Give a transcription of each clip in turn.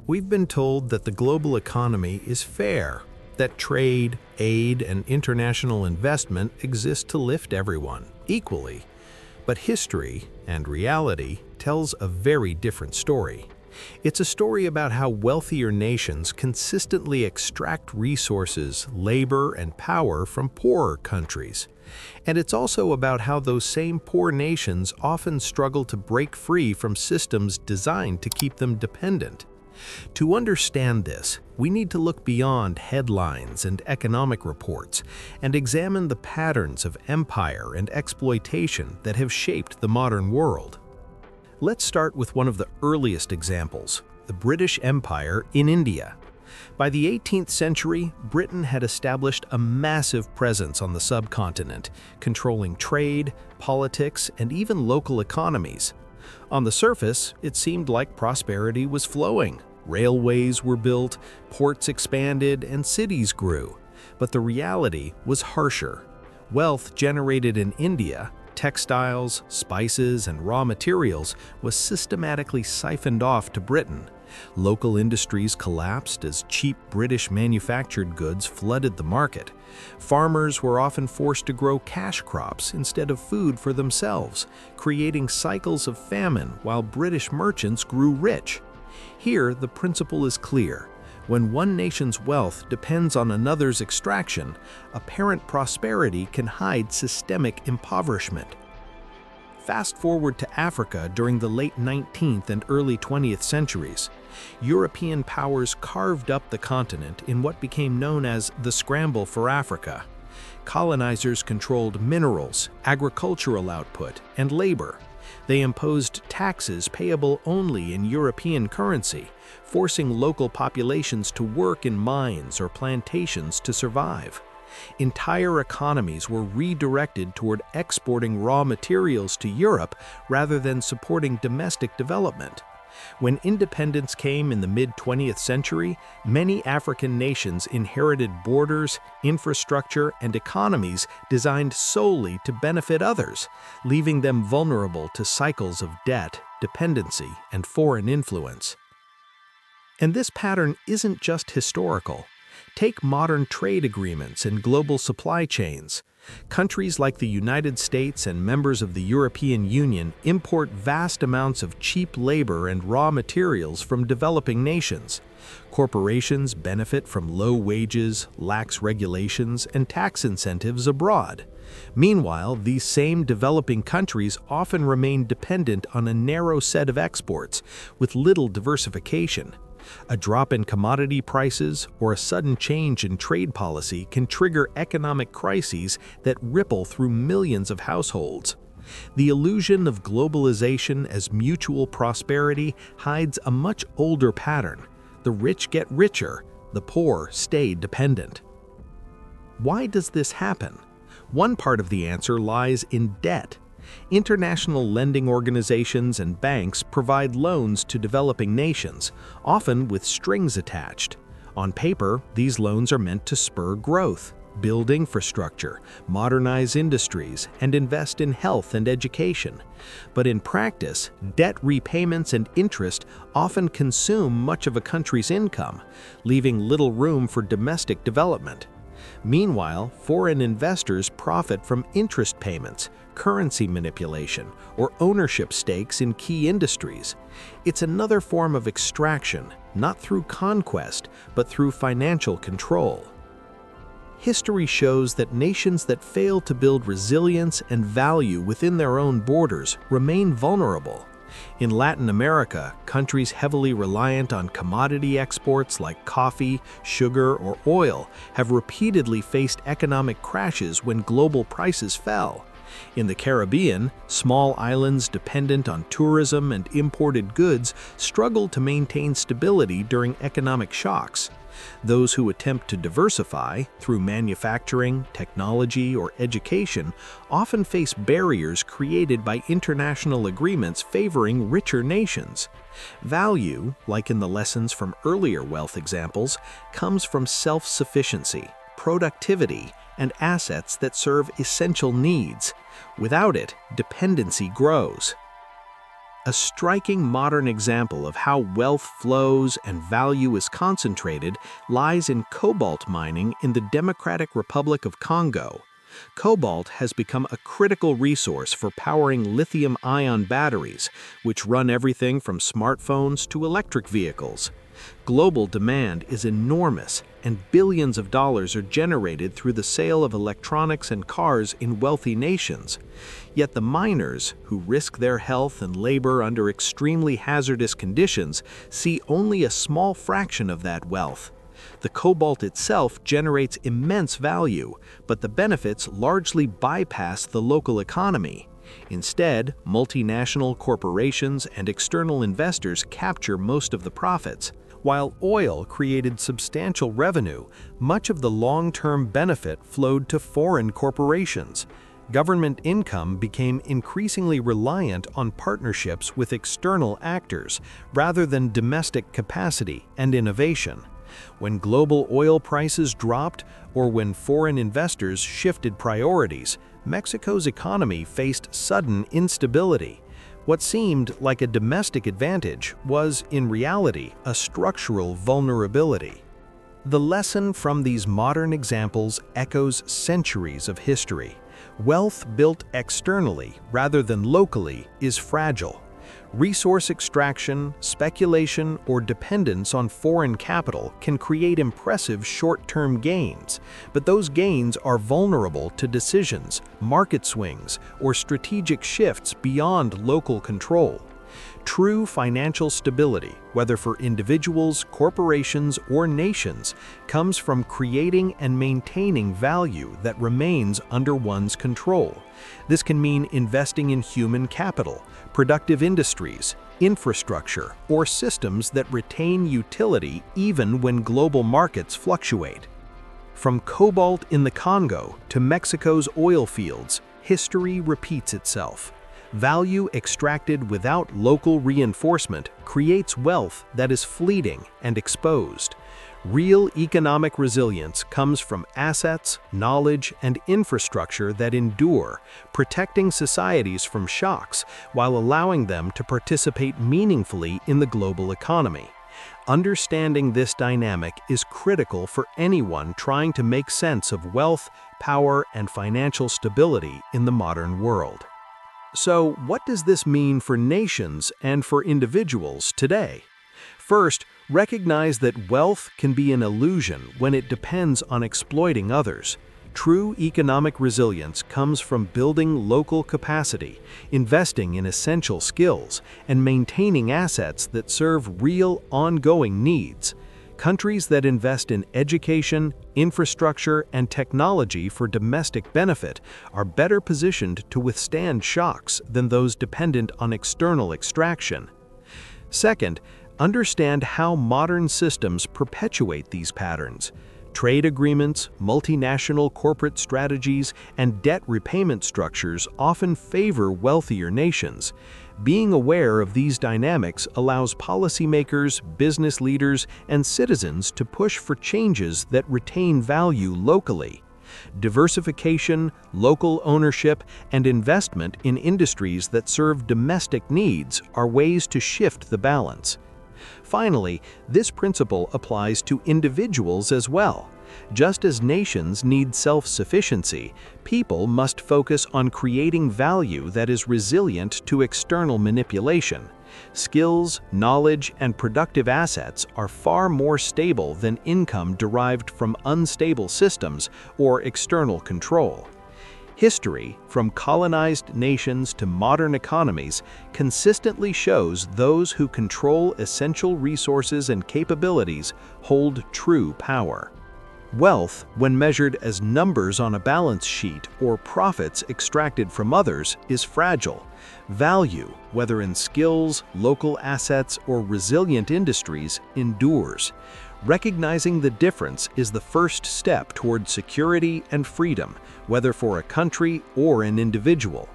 We've been told that the global economy is fair, that trade, aid, and international investment exist to lift everyone equally. But history and reality tells a very different story. It's a story about how wealthier nations consistently extract resources, labor, and power from poorer countries. And it's also about how those same poor nations often struggle to break free from systems designed to keep them dependent. To understand this, we need to look beyond headlines and economic reports and examine the patterns of empire and exploitation that have shaped the modern world. Let's start with one of the earliest examples, the British Empire in India. By the 18th century, Britain had established a massive presence on the subcontinent, controlling trade, politics, and even local economies. On the surface, it seemed like prosperity was flowing. Railways were built, ports expanded, and cities grew. But the reality was harsher. Wealth generated in India, textiles, spices, and raw materials, was systematically siphoned off to Britain. Local industries collapsed as cheap British manufactured goods flooded the market. Farmers were often forced to grow cash crops instead of food for themselves, creating cycles of famine while British merchants grew rich. Here, the principle is clear. When one nation's wealth depends on another's extraction, apparent prosperity can hide systemic impoverishment. Fast forward to Africa during the late 19th and early 20th centuries. European powers carved up the continent in what became known as the Scramble for Africa. Colonizers controlled minerals, agricultural output, and labor. They imposed taxes payable only in European currency, forcing local populations to work in mines or plantations to survive. Entire economies were redirected toward exporting raw materials to Europe rather than supporting domestic development. When independence came in the mid-20th century, many African nations inherited borders, infrastructure, and economies designed solely to benefit others, leaving them vulnerable to cycles of debt, dependency, and foreign influence. And this pattern isn't just historical. Take modern trade agreements and global supply chains. Countries like the United States and members of the European Union import vast amounts of cheap labor and raw materials from developing nations. Corporations benefit from low wages, lax regulations, and tax incentives abroad. Meanwhile, these same developing countries often remain dependent on a narrow set of exports, with little diversification. A drop in commodity prices or a sudden change in trade policy can trigger economic crises that ripple through millions of households. The illusion of globalization as mutual prosperity hides a much older pattern. The rich get richer, the poor stay dependent. Why does this happen? One part of the answer lies in debt. International lending organizations and banks provide loans to developing nations, often with strings attached. On paper, these loans are meant to spur growth, build infrastructure, modernize industries, and invest in health and education. But in practice, debt repayments and interest often consume much of a country's income, leaving little room for domestic development. Meanwhile, foreign investors profit from interest payments, currency manipulation, or ownership stakes in key industries. It's another form of extraction, not through conquest, but through financial control. History shows that nations that fail to build resilience and value within their own borders remain vulnerable. In Latin America, countries heavily reliant on commodity exports like coffee, sugar, or oil have repeatedly faced economic crashes when global prices fell. In the Caribbean, small islands dependent on tourism and imported goods struggle to maintain stability during economic shocks. Those who attempt to diversify through manufacturing, technology, or education often face barriers created by international agreements favoring richer nations. Value, like in the lessons from earlier wealth examples, comes from self-sufficiency, productivity, and assets that serve essential needs. Without it, dependency grows. A striking modern example of how wealth flows and value is concentrated lies in cobalt mining in the Democratic Republic of Congo. Cobalt has become a critical resource for powering lithium-ion batteries, which run everything from smartphones to electric vehicles. Global demand is enormous, and billions of dollars are generated through the sale of electronics and cars in wealthy nations. Yet the miners, who risk their health and labor under extremely hazardous conditions, see only a small fraction of that wealth. The cobalt itself generates immense value, but the benefits largely bypass the local economy. Instead, multinational corporations and external investors capture most of the profits. While oil created substantial revenue, much of the long-term benefit flowed to foreign corporations. Government income became increasingly reliant on partnerships with external actors rather than domestic capacity and innovation. When global oil prices dropped or when foreign investors shifted priorities, Mexico's economy faced sudden instability. What seemed like a domestic advantage was, in reality, a structural vulnerability. The lesson from these modern examples echoes centuries of history. Wealth built externally rather than locally is fragile. Resource extraction, speculation, or dependence on foreign capital can create impressive short-term gains, but those gains are vulnerable to decisions, market swings, or strategic shifts beyond local control. True financial stability, whether for individuals, corporations, or nations, comes from creating and maintaining value that remains under one's control. This can mean investing in human capital, productive industries, infrastructure, or systems that retain utility even when global markets fluctuate. From cobalt in the Congo to Mexico's oil fields, history repeats itself. Value extracted without local reinforcement creates wealth that is fleeting and exposed. Real economic resilience comes from assets, knowledge, and infrastructure that endure, protecting societies from shocks while allowing them to participate meaningfully in the global economy. Understanding this dynamic is critical for anyone trying to make sense of wealth, power, and financial stability in the modern world. So, what does this mean for nations and for individuals today? First, recognize that wealth can be an illusion when it depends on exploiting others. True economic resilience comes from building local capacity, investing in essential skills, and maintaining assets that serve real, ongoing needs. Countries that invest in education, infrastructure, and technology for domestic benefit are better positioned to withstand shocks than those dependent on external extraction. Second, understand how modern systems perpetuate these patterns. Trade agreements, multinational corporate strategies, and debt repayment structures often favor wealthier nations. Being aware of these dynamics allows policymakers, business leaders, and citizens to push for changes that retain value locally. Diversification, local ownership, and investment in industries that serve domestic needs are ways to shift the balance. Finally, this principle applies to individuals as well. Just as nations need self-sufficiency, people must focus on creating value that is resilient to external manipulation. Skills, knowledge, and productive assets are far more stable than income derived from unstable systems or external control. History, from colonized nations to modern economies, consistently shows those who control essential resources and capabilities hold true power. Wealth, when measured as numbers on a balance sheet or profits extracted from others, is fragile. Value, whether in skills, local assets, or resilient industries, endures. Recognizing the difference is the first step toward security and freedom, whether for a country or an individual.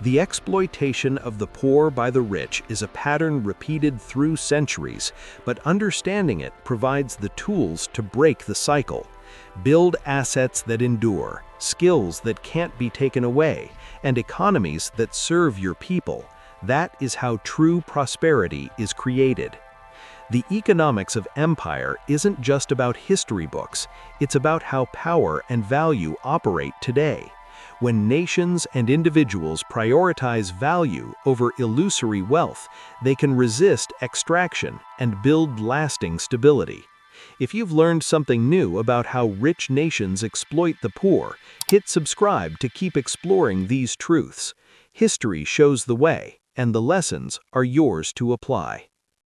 The exploitation of the poor by the rich is a pattern repeated through centuries, but understanding it provides the tools to break the cycle. Build assets that endure, skills that can't be taken away, and economies that serve your people. That is how true prosperity is created. The economics of empire isn't just about history books, it's about how power and value operate today. When nations and individuals prioritize value over illusory wealth, they can resist extraction and build lasting stability. If you've learned something new about how rich nations exploit the poor, hit subscribe to keep exploring these truths. History shows the way, and the lessons are yours to apply.